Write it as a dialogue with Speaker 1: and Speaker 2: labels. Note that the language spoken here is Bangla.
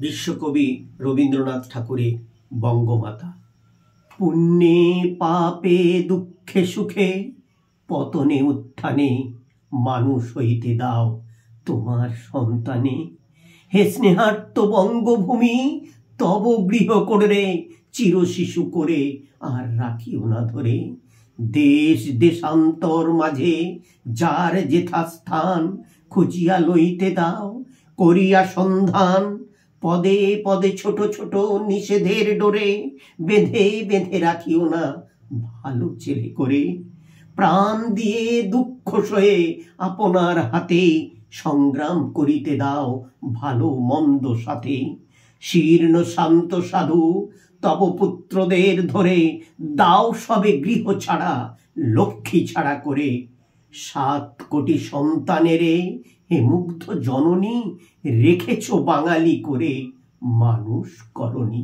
Speaker 1: বিশ্বকবি রবীন্দ্রনাথ ঠাকুরের বঙ্গমাতা। পুণ্যে পাপে দুঃখে সুখে পতনে উত্থানে মানুষ হইতে দাও তোমার সন্তানে। হে স্নেহার্ত বঙ্গভূমি, তব গৃহ করে চিরশিশু করে আর রাখিও না ধরে। দেশ দেশান্তর মাঝে যার যেথা স্থান খুঁজিয়া লইতে দাও করিয়া সন্ধান। পদে পদে ছোট ছোট নিষেধের ডোরে বেঁধে বেঁধে রাখিও না ভালো ছেলে করে। প্রাণ দিয়ে দুঃখ সয়ে আপনার হাতে সংগ্রাম করিতে দাও ভালো মন্দ সাথে। শীর্ণ শান্ত সাধু তব পুত্রদের ধরে দাও সবে গৃহ ছাড়া লক্ষ্মী ছাড়া করে। 7 কোটি সন্তানেরে হে মুগ্ধ জননী রেখেছ বাঙালি করে মানুষ করনি।